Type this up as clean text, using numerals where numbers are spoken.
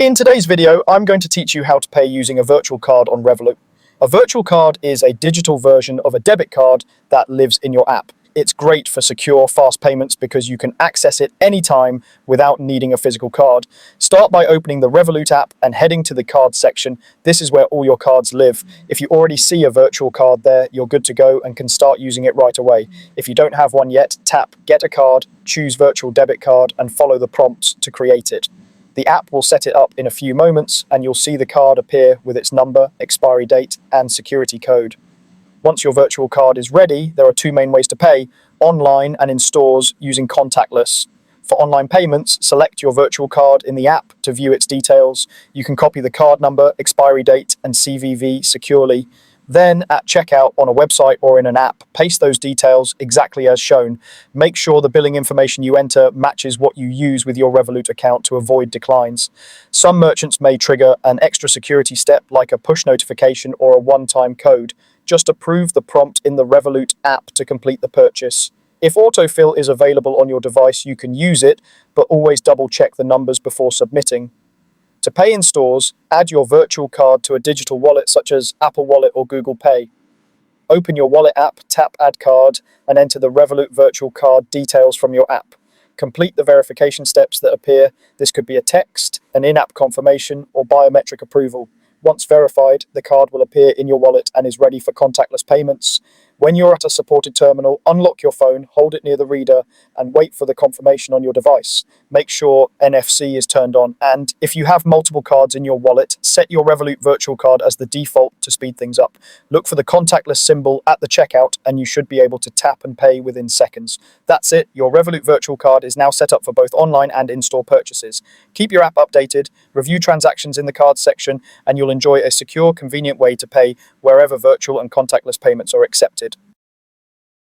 In today's video, I'm going to teach you how to pay using a virtual card on Revolut. A virtual card is a digital version of a debit card that lives in your app. It's great for secure, fast payments because you can access it anytime without needing a physical card. Start by opening the Revolut app and heading to the cards section. This is where all your cards live. If you already see a virtual card there, you're good to go and can start using it right away. If you don't have one yet, tap Get a Card, choose Virtual Debit Card, and follow the prompts to create it. The app will set it up in a few moments and you'll see the card appear with its number, expiry date, and security code. Once your virtual card is ready, there are two main ways to pay: online and in stores using contactless. For online payments, select your virtual card in the app to view its details. You can copy the card number, expiry date, and CVV securely. Then, at checkout on a website or in an app, paste those details exactly as shown. Make sure the billing information you enter matches what you use with your Revolut account to avoid declines. Some merchants may trigger an extra security step like a push notification or a one-time code. Just approve the prompt in the Revolut app to complete the purchase. If autofill is available on your device, you can use it, but always double-check the numbers before submitting. To pay in stores, add your virtual card to a digital wallet such as Apple Wallet or Google Pay. Open your wallet app, tap Add Card, and enter the Revolut virtual card details from your app. Complete the verification steps that appear. This could be a text, an in-app confirmation, or biometric approval. Once verified, the card will appear in your wallet and is ready for contactless payments. When you're at a supported terminal, unlock your phone, hold it near the reader, and wait for the confirmation on your device. Make sure NFC is turned on, and if you have multiple cards in your wallet, set your Revolut virtual card as the default to speed things up. Look for the contactless symbol at the checkout, and you should be able to tap and pay within seconds. That's it, your Revolut virtual card is now set up for both online and in-store purchases. Keep your app updated, review transactions in the cards section, and you'll enjoy a secure, convenient way to pay wherever virtual and contactless payments are accepted.